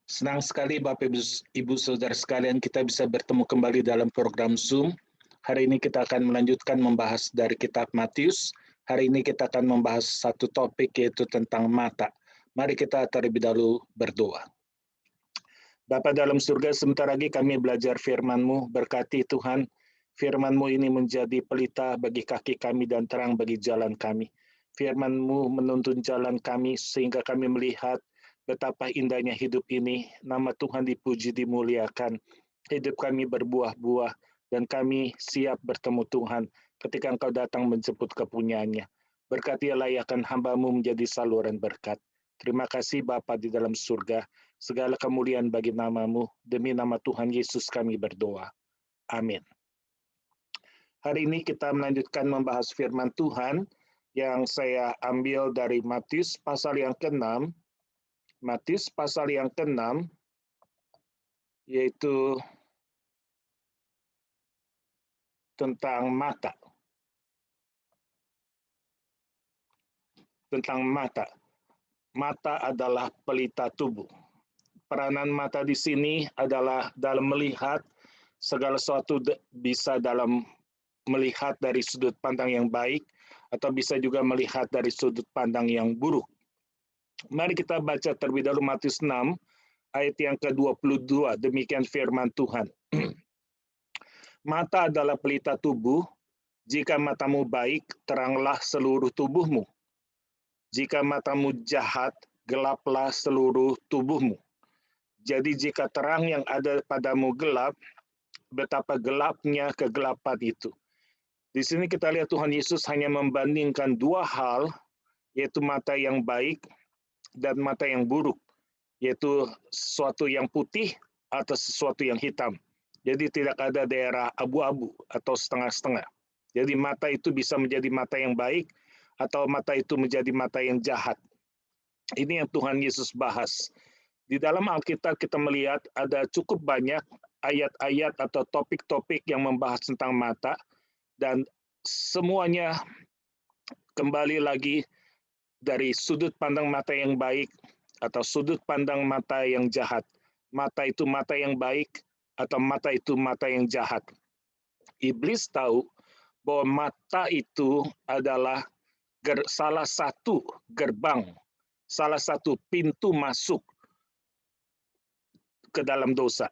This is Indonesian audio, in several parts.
Senang sekali Bapak Ibu Saudara sekalian kita bisa bertemu kembali dalam program Zoom. Hari ini kita akan melanjutkan membahas dari kitab Matius. Hari ini kita akan membahas satu topik yaitu tentang mata. Mari kita terlebih dahulu berdoa. Bapa dalam surga, sebentar lagi kami belajar firman-Mu, berkati Tuhan. Firman-Mu ini menjadi pelita bagi kaki kami dan terang bagi jalan kami. Firman-Mu menuntun jalan kami sehingga kami melihat betapa indahnya hidup ini. Nama Tuhan dipuji, dimuliakan. Hidup kami berbuah-buah dan kami siap bertemu Tuhan ketika Engkau datang menjemput kepunyaannya. Berkati layakan hamba-Mu menjadi saluran berkat. Terima kasih Bapa di dalam surga. Segala kemuliaan bagi nama-Mu, demi nama Tuhan Yesus kami berdoa. Amin. Hari ini kita melanjutkan membahas firman Tuhan yang saya ambil dari Matius pasal yang ke-6. Matius pasal yang ke-6, yaitu tentang mata. Tentang mata. Mata adalah pelita tubuh. Peranan mata di sini adalah dalam melihat segala sesuatu, bisa dalam melihat dari sudut pandang yang baik atau bisa juga melihat dari sudut pandang yang buruk. Mari kita baca terlebih dahulu Matius 6 ayat yang ke-22. Demikian firman Tuhan. Mata adalah pelita tubuh. Jika matamu baik, teranglah seluruh tubuhmu. Jika matamu jahat, gelaplah seluruh tubuhmu. Jadi jika terang yang ada padamu gelap, betapa gelapnya kegelapan itu. Di sini kita lihat Tuhan Yesus hanya membandingkan dua hal, yaitu mata yang baik dan mata yang buruk, yaitu sesuatu yang putih atau sesuatu yang hitam. Jadi tidak ada daerah abu-abu atau setengah-setengah. Jadi mata itu bisa menjadi mata yang baik atau mata itu menjadi mata yang jahat. Ini yang Tuhan Yesus bahas. Di dalam Alkitab kita melihat ada cukup banyak ayat-ayat atau topik-topik yang membahas tentang mata, dan semuanya kembali lagi dari sudut pandang mata yang baik atau sudut pandang mata yang jahat. Mata itu mata yang baik atau mata itu mata yang jahat. Iblis tahu bahwa mata itu adalah salah satu gerbang, salah satu pintu masuk ke dalam dosa.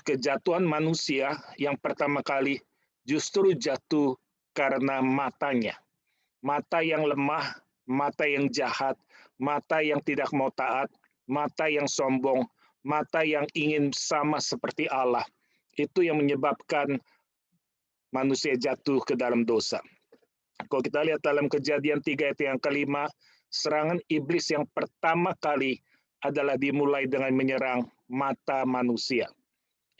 Kejatuhan manusia yang pertama kali justru jatuh karena matanya. Mata yang lemah, mata yang jahat, mata yang tidak mau taat, mata yang sombong, mata yang ingin sama seperti Allah. Itu yang menyebabkan manusia jatuh ke dalam dosa. Kalau kita lihat dalam Kejadian 3 ayat yang ke-5, serangan iblis yang pertama kali adalah dimulai dengan menyerang mata manusia.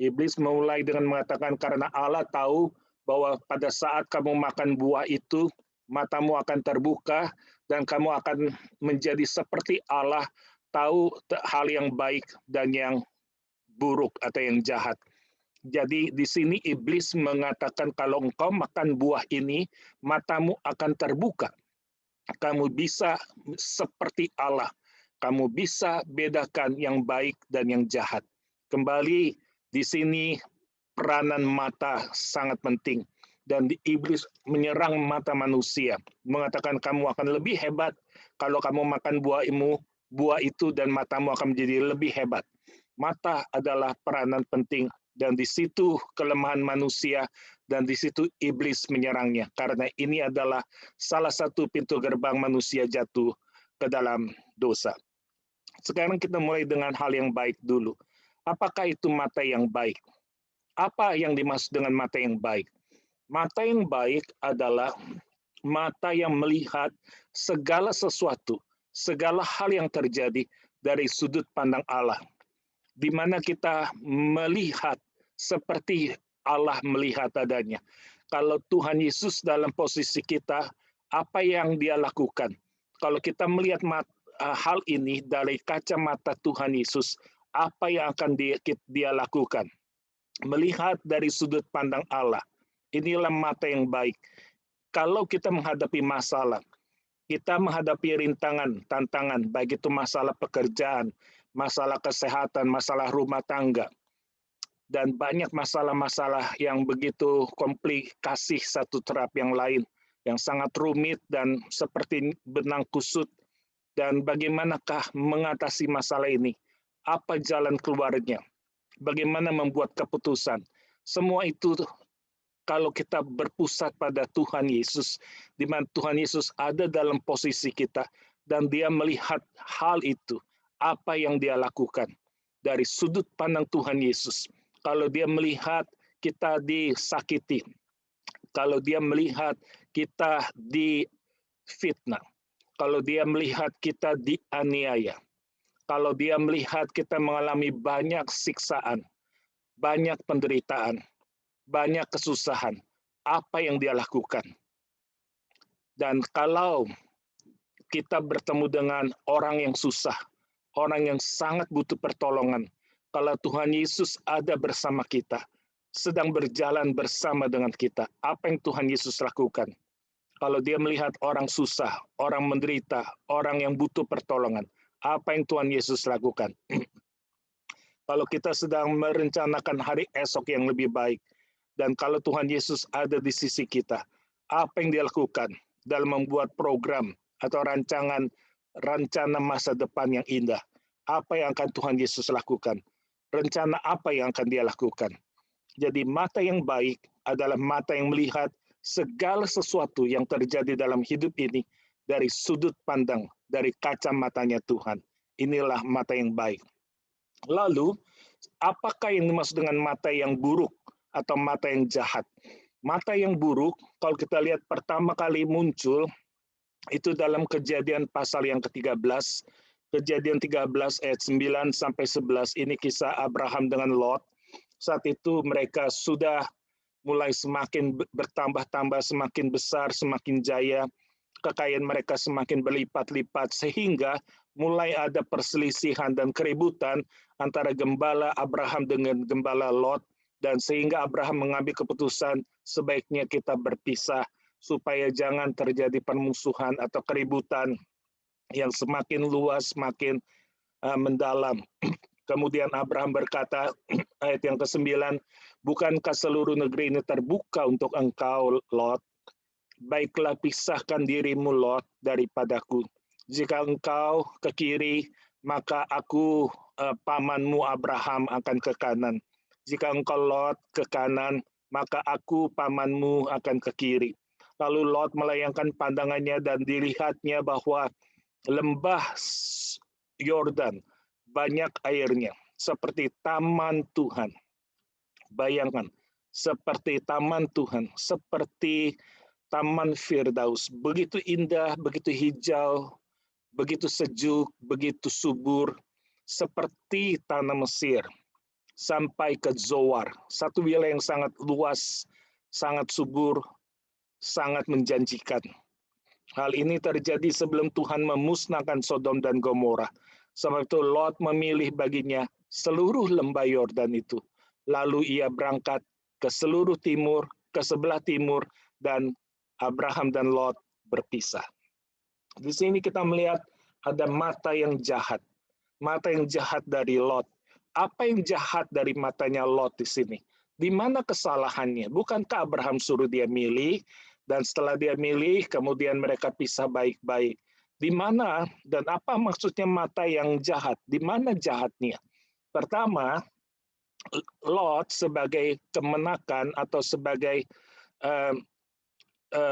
Iblis mulai dengan mengatakan, karena Allah tahu bahwa pada saat kamu makan buah itu, matamu akan terbuka dan kamu akan menjadi seperti Allah, tahu hal yang baik dan yang buruk atau yang jahat. Jadi di sini iblis mengatakan kalau engkau makan buah ini, matamu akan terbuka. Kamu bisa seperti Allah. Kamu bisa bedakan yang baik dan yang jahat. Kembali di sini peranan mata sangat penting. Dan iblis menyerang mata manusia. Mengatakan kamu akan lebih hebat kalau kamu makan buah itu dan matamu akan menjadi lebih hebat. Mata adalah peranan penting dan di situ kelemahan manusia dan di situ iblis menyerangnya. Karena ini adalah salah satu pintu gerbang manusia jatuh ke dalam dosa. Sekarang kita mulai dengan hal yang baik dulu. Apakah itu mata yang baik? Apa yang dimaksud dengan mata yang baik? Mata yang baik adalah mata yang melihat segala sesuatu, segala hal yang terjadi dari sudut pandang Allah. Di mana kita melihat seperti Allah melihat adanya. Kalau Tuhan Yesus dalam posisi kita, apa yang Dia lakukan? Kalau kita melihat hal ini dari kacamata Tuhan Yesus, apa yang akan dia lakukan? Melihat dari sudut pandang Allah. Inilah mata yang baik. Kalau kita menghadapi masalah, kita menghadapi rintangan, tantangan, baik itu masalah pekerjaan, masalah kesehatan, masalah rumah tangga, dan banyak masalah-masalah yang begitu komplikasi satu terhadap yang lain, yang sangat rumit dan seperti benang kusut. Dan bagaimanakah mengatasi masalah ini? Apa jalan keluarnya? Bagaimana membuat keputusan? Semua itu kalau kita berpusat pada Tuhan Yesus, di mana Tuhan Yesus ada dalam posisi kita, dan dia melihat hal itu, apa yang dia lakukan. Dari sudut pandang Tuhan Yesus, kalau dia melihat kita disakiti, kalau dia melihat kita difitnah, kalau dia melihat kita dianiaya, kalau dia melihat kita mengalami banyak siksaan, banyak penderitaan, banyak kesusahan, apa yang dia lakukan. Dan kalau kita bertemu dengan orang yang susah, orang yang sangat butuh pertolongan, kalau Tuhan Yesus ada bersama kita, sedang berjalan bersama dengan kita, apa yang Tuhan Yesus lakukan? Kalau dia melihat orang susah, orang menderita, orang yang butuh pertolongan, apa yang Tuhan Yesus lakukan? Kalau kita sedang merencanakan hari esok yang lebih baik, dan kalau Tuhan Yesus ada di sisi kita, apa yang dia lakukan dalam membuat program atau rencana masa depan yang indah? Apa yang akan Tuhan Yesus lakukan? Rencana apa yang akan dia lakukan? Jadi mata yang baik adalah mata yang melihat segala sesuatu yang terjadi dalam hidup ini dari sudut pandang, dari kacamatanya Tuhan. Inilah mata yang baik. Lalu, apakah yang dimaksud dengan mata yang buruk atau mata yang jahat? Mata yang buruk, kalau kita lihat pertama kali muncul, itu dalam Kejadian pasal yang ke-13, Kejadian 13 ayat 9 sampai 11, ini kisah Abraham dengan Lot. Saat itu mereka sudah mulai semakin bertambah-tambah, semakin besar, semakin jaya, kekayaan mereka semakin berlipat-lipat, sehingga mulai ada perselisihan dan keributan antara gembala Abraham dengan gembala Lot, dan sehingga Abraham mengambil keputusan sebaiknya kita berpisah, supaya jangan terjadi permusuhan atau keributan yang semakin luas, semakin mendalam. Kemudian Abraham berkata, ayat yang ke-9, bukankah seluruh negeri ini terbuka untuk engkau, Lot? Baiklah pisahkan dirimu, Lot, daripadaku. Jika engkau ke kiri, maka aku, pamanmu Abraham, akan ke kanan. Jika engkau, Lot, ke kanan, maka aku, pamanmu, akan ke kiri. Lalu Lot melayangkan pandangannya dan dilihatnya bahwa lembah Yordan banyak airnya, seperti taman Tuhan. Bayangkan, seperti taman Tuhan, seperti taman Firdaus, begitu indah, begitu hijau, begitu sejuk, begitu subur, seperti tanah Mesir, sampai ke Zoar, satu wilayah yang sangat luas, sangat subur, sangat menjanjikan. Hal ini terjadi sebelum Tuhan memusnahkan Sodom dan Gomora. Sebab itu Lot memilih baginya seluruh lembah Yordan itu. Lalu ia berangkat ke seluruh timur, ke sebelah timur, dan Abraham dan Lot berpisah. Di sini kita melihat ada mata yang jahat. Mata yang jahat dari Lot. Apa yang jahat dari matanya Lot di sini? Di mana kesalahannya? Bukankah Abraham suruh dia milih, dan setelah dia milih, kemudian mereka pisah baik-baik. Di mana dan apa maksudnya mata yang jahat? Di mana jahatnya? Pertama, Lot sebagai kemenakan atau sebagai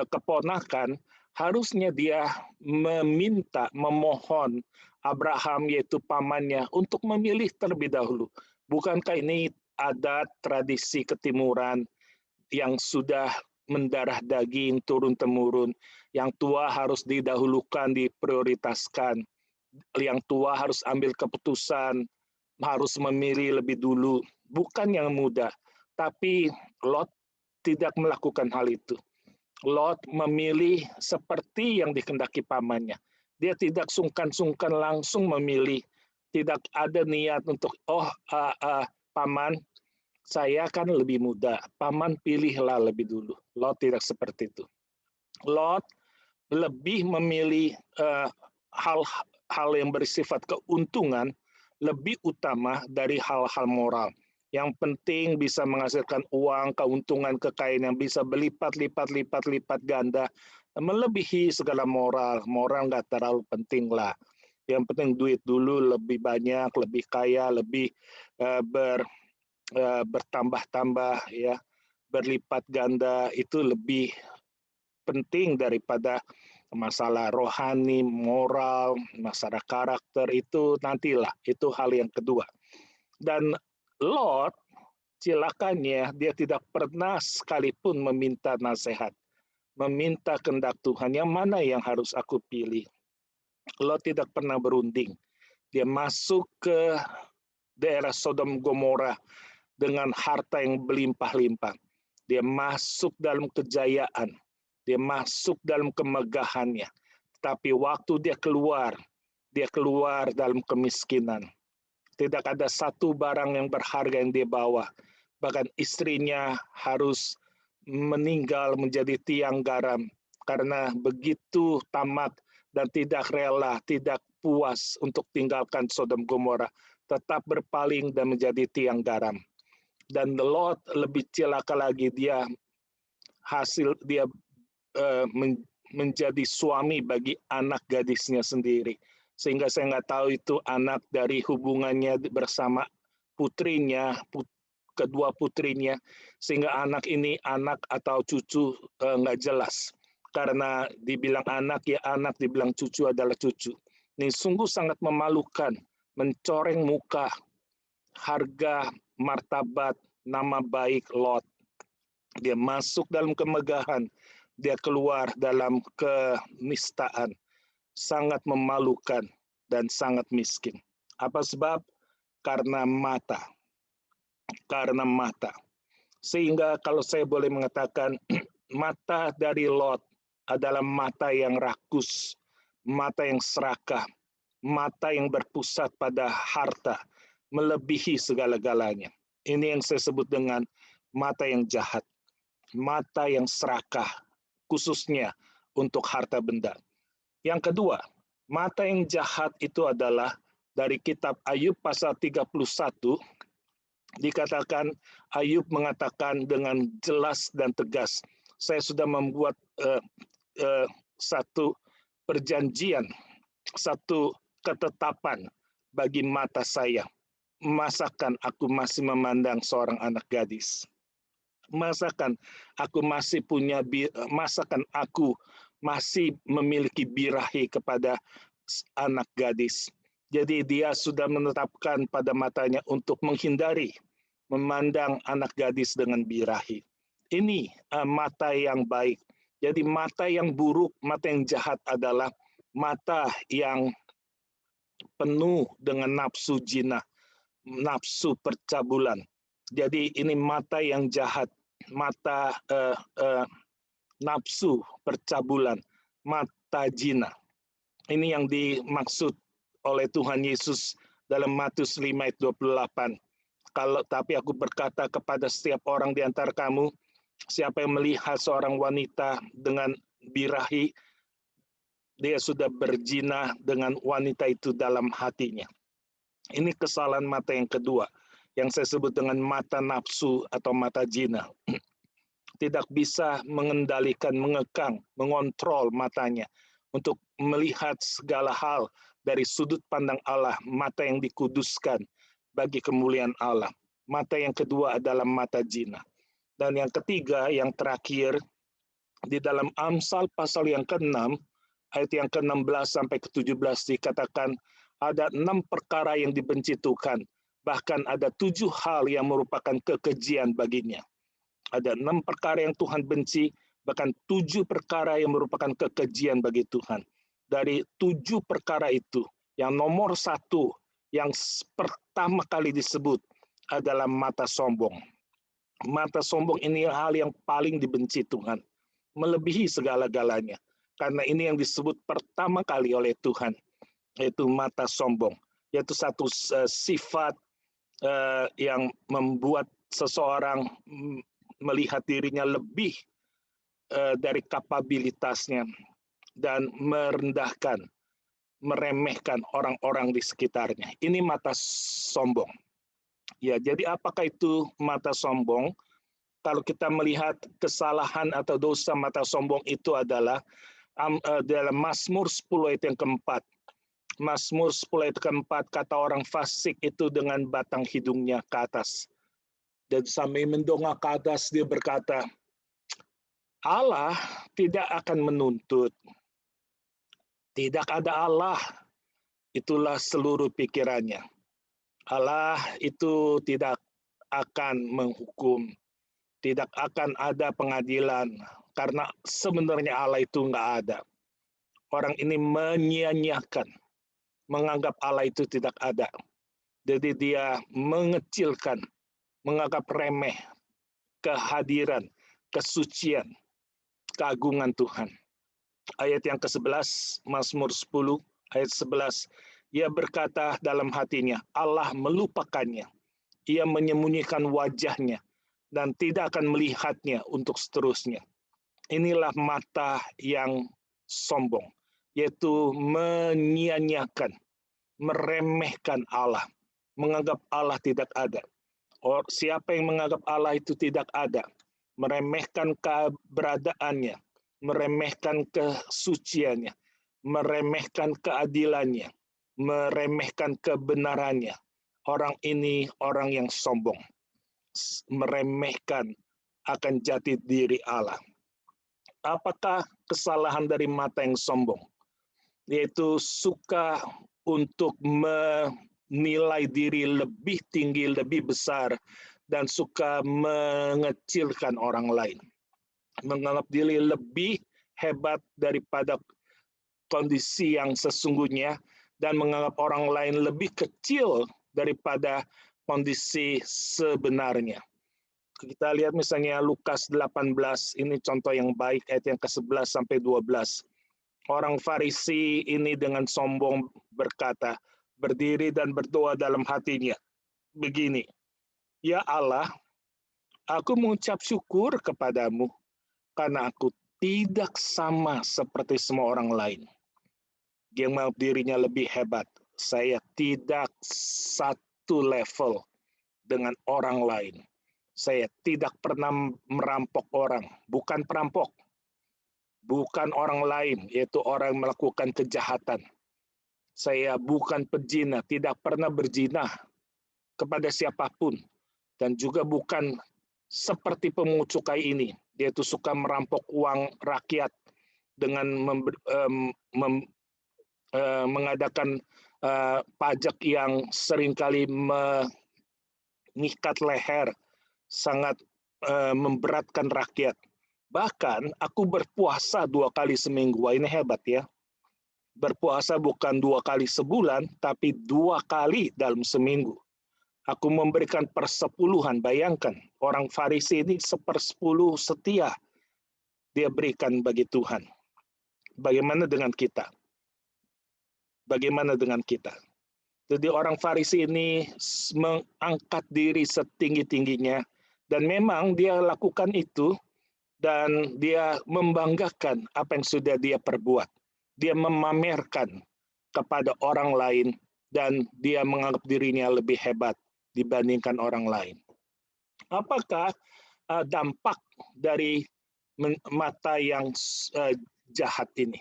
keponakan, harusnya dia meminta, memohon Abraham, yaitu pamannya, untuk memilih terlebih dahulu. Bukankah ini adat tradisi ketimuran yang sudah mendarah daging turun-temurun? Yang tua harus didahulukan, diprioritaskan. Yang tua harus ambil keputusan, harus memilih lebih dulu. Bukan yang muda, tapi Lot tidak melakukan hal itu. Lot memilih seperti yang dikehendaki pamannya. Dia tidak sungkan-sungkan langsung memilih. Tidak ada niat untuk, paman, saya kan lebih muda, paman pilihlah lebih dulu. Lot tidak seperti itu. Lot lebih memilih hal-hal yang bersifat keuntungan, lebih utama dari hal-hal moral. Yang penting bisa menghasilkan uang, keuntungan, kekayaan yang bisa berlipat-lipat ganda, melebihi segala moral. Moral nggak terlalu penting lah. Yang penting duit dulu lebih banyak, lebih kaya, lebih bertambah-tambah, ya, berlipat ganda, itu lebih penting daripada masalah rohani, moral, masalah karakter, itu nantilah, itu hal yang kedua. Dan Lot, cilakannya, dia tidak pernah sekalipun meminta nasihat, meminta kehendak Tuhan, yang mana yang harus aku pilih. Lot tidak pernah berunding. Dia masuk ke daerah Sodom Gomora dengan harta yang berlimpah-limpah. Dia masuk dalam kejayaan, dia masuk dalam kemegahannya. Tapi waktu dia keluar dalam kemiskinan. Tidak ada satu barang yang berharga yang dia bawa. Bahkan istrinya harus meninggal menjadi tiang garam karena begitu tamak dan tidak rela, tidak puas untuk tinggalkan Sodom Gomora, tetap berpaling dan menjadi tiang garam. Dan Lot lebih celaka lagi, dia menjadi suami bagi anak gadisnya sendiri. Sehingga saya nggak tahu itu anak dari hubungannya bersama putrinya, kedua putrinya, sehingga anak ini anak atau cucu nggak jelas. Karena dibilang anak ya anak, dibilang cucu adalah cucu. Ini sungguh sangat memalukan, mencoreng muka, harga, martabat, nama baik Lot. Dia masuk dalam kemegahan, dia keluar dalam kenistaan. Sangat memalukan dan sangat miskin. Apa sebab? Karena mata. Karena mata. Sehingga kalau saya boleh mengatakan, mata dari Lot adalah mata yang rakus, mata yang serakah, mata yang berpusat pada harta, melebihi segala-galanya. Ini yang saya sebut dengan mata yang jahat, mata yang serakah, khususnya untuk harta benda. Yang kedua, mata yang jahat itu adalah dari kitab Ayub pasal 31, dikatakan Ayub mengatakan dengan jelas dan tegas, saya sudah membuat satu perjanjian, satu ketetapan bagi mata saya. Masakan aku masih memandang seorang anak gadis? Masakan aku masih memiliki birahi kepada anak gadis? Jadi dia sudah menetapkan pada matanya untuk menghindari memandang anak gadis dengan birahi. Ini mata yang baik. Jadi mata yang buruk, mata yang jahat adalah mata yang penuh dengan nafsu jinah, nafsu percabulan. Jadi ini mata yang jahat, mata nafsu percabulan, mata jinah. Ini yang dimaksud oleh Tuhan Yesus dalam Matius 5 ayat 28. Tapi aku berkata kepada setiap orang di antara kamu, siapa yang melihat seorang wanita dengan birahi, dia sudah berzina dengan wanita itu dalam hatinya. Ini kesalahan mata yang kedua, yang saya sebut dengan mata nafsu atau mata zina. Tidak bisa mengendalikan, mengekang, mengontrol matanya untuk melihat segala hal dari sudut pandang Allah, mata yang dikuduskan bagi kemuliaan Allah. Mata yang kedua adalah mata zina. Dan yang ketiga, yang terakhir, di dalam Amsal pasal yang ke-6, ayat yang ke-16 sampai ke-17 dikatakan ada 6 perkara yang dibenci Tuhan. Bahkan ada 7 hal yang merupakan kekejian baginya. Ada 6 perkara yang Tuhan benci, bahkan 7 perkara yang merupakan kekejian bagi Tuhan. Dari 7 perkara itu, yang nomor 1, yang pertama kali disebut adalah mata sombong. Mata sombong ini hal yang paling dibenci Tuhan, melebihi segala-galanya. Karena ini yang disebut pertama kali oleh Tuhan, yaitu mata sombong. Yaitu satu sifat yang membuat seseorang melihat dirinya lebih dari kapabilitasnya dan merendahkan meremehkan orang-orang di sekitarnya. Ini mata sombong. Ya, jadi apakah itu mata sombong? Kalau kita melihat kesalahan atau dosa mata sombong itu adalah dalam Mazmur 10 ayat yang keempat. Mazmur 10 ayat keempat, kata orang fasik itu dengan batang hidungnya ke atas. Dan sambil mendongak ke atas dia berkata, Allah tidak akan menuntut. Tidak ada Allah. Itulah seluruh pikirannya. Allah itu tidak akan menghukum. Tidak akan ada pengadilan. Karena sebenarnya Allah itu nggak ada. Orang ini menyia-nyiakan. Menganggap Allah itu tidak ada. Jadi dia mengecilkan, menganggap remeh kehadiran, kesucian, keagungan Tuhan. Ayat yang ke-11, Mazmur 10, ayat 11. Ia berkata dalam hatinya, Allah melupakannya. Ia menyembunyikan wajahnya dan tidak akan melihatnya untuk seterusnya. Inilah mata yang sombong, yaitu menyia-nyiakan, meremehkan Allah, menganggap Allah tidak ada. Siapa yang menganggap Allah itu tidak ada, meremehkan keberadaannya, meremehkan kesuciannya, meremehkan keadilannya, meremehkan kebenarannya. Orang ini orang yang sombong, meremehkan akan jati diri Allah. Apakah kesalahan dari mata yang sombong? Yaitu suka untuk menilai diri lebih tinggi, lebih besar, dan suka mengecilkan orang lain. Menganggap diri lebih hebat daripada kondisi yang sesungguhnya, dan menganggap orang lain lebih kecil daripada kondisi sebenarnya. Kita lihat misalnya Lukas 18, ini contoh yang baik, ayat yang ke-11 sampai 12. Orang Farisi ini dengan sombong berkata, berdiri dan berdoa dalam hatinya. Begini, ya Allah, aku mengucap syukur kepadamu, karena aku tidak sama seperti semua orang lain. Dia menganggap dirinya lebih hebat. Saya tidak satu level dengan orang lain. Saya tidak pernah merampok orang, bukan perampok. Bukan orang lain, yaitu orang yang melakukan kejahatan. Saya bukan pezina, tidak pernah berzina kepada siapapun. Dan juga bukan seperti pemungut cukai ini, yaitu suka merampok uang rakyat dengan mengadakan pajak yang seringkali mengikat leher, sangat memberatkan rakyat. Bahkan aku berpuasa 2 kali seminggu. Wah, ini hebat ya. Berpuasa bukan 2 kali sebulan, tapi 2 kali dalam seminggu. Aku memberikan persepuluhan. Bayangkan, orang Farisi ini 1/10 setia dia berikan bagi Tuhan. Bagaimana dengan kita? Bagaimana dengan kita? Jadi orang Farisi ini mengangkat diri setinggi-tingginya, dan memang dia lakukan itu, dan dia membanggakan apa yang sudah dia perbuat. Dia memamerkan kepada orang lain, dan dia menganggap dirinya lebih hebat dibandingkan orang lain. Apakah dampak dari mata yang jahat ini,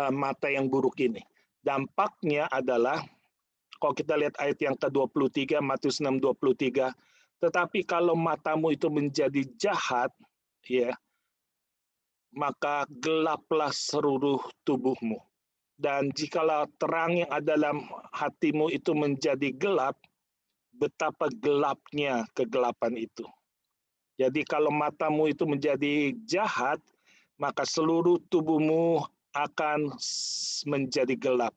mata yang buruk ini? Dampaknya adalah, kalau kita lihat ayat yang ke-23, Matius 6:23, tetapi kalau matamu itu menjadi jahat, ya, maka gelaplah seluruh tubuhmu. Dan jikalau terang yang ada dalam hatimu itu menjadi gelap, betapa gelapnya kegelapan itu. Jadi kalau matamu itu menjadi jahat, maka seluruh tubuhmu akan menjadi gelap.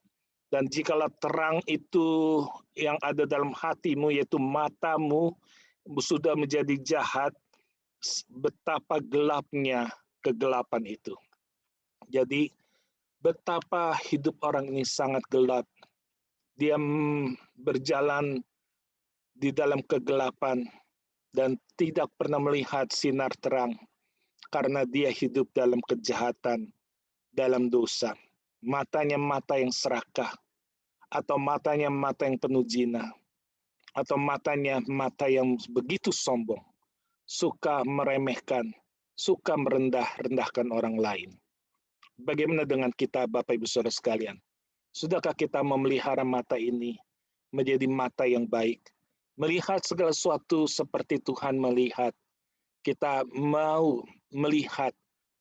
Dan jikalau terang itu yang ada dalam hatimu, yaitu matamu, sudah menjadi jahat, betapa gelapnya kegelapan itu. Jadi betapa hidup orang ini sangat gelap. Dia berjalan di dalam kegelapan dan tidak pernah melihat sinar terang karena dia hidup dalam kejahatan, dalam dosa. matanya mata yang serakah, atau matanya mata yang penuh zina, atau matanya mata yang begitu sombong, suka meremehkan, suka merendah-rendahkan orang lain. Bagaimana dengan kita, Bapak Ibu Saudara sekalian? Sudahkah kita memelihara mata ini menjadi mata yang baik, melihat segala sesuatu seperti Tuhan melihat? Kita mau melihat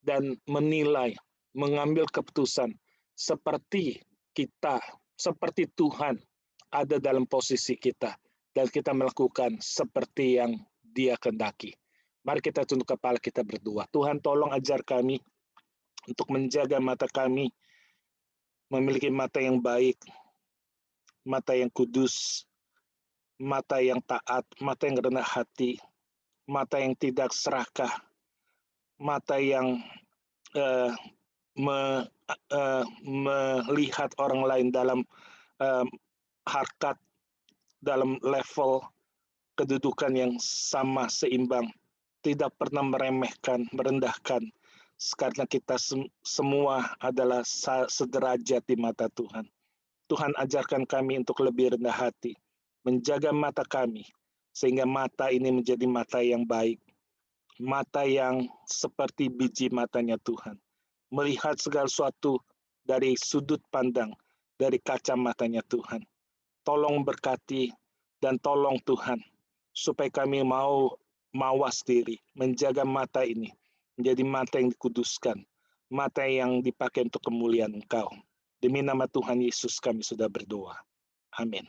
dan menilai, mengambil keputusan seperti kita, seperti Tuhan ada dalam posisi kita, dan kita melakukan seperti yang Dia kehendaki. Mari kita tunduk kepala, kita berdoa. Tuhan, tolong ajar kami untuk menjaga mata kami, memiliki mata yang baik, mata yang kudus, mata yang taat, mata yang rendah hati, mata yang tidak serakah, mata yang melihat orang lain dalam harkat, dalam level kedudukan yang sama, seimbang, tidak pernah meremehkan, merendahkan, karena kita semua adalah sederajat di mata Tuhan. Tuhan, ajarkan kami untuk lebih rendah hati, menjaga mata kami, sehingga mata ini menjadi mata yang baik, mata yang seperti biji matanya Tuhan, melihat segala sesuatu dari sudut pandang, dari kacamatanya Tuhan. Tolong berkati dan tolong Tuhan, supaya kami mau mawas diri, menjaga mata ini, menjadi mata yang dikuduskan, mata yang dipakai untuk kemuliaan Engkau. Demi nama Tuhan Yesus kami sudah berdoa. Amin.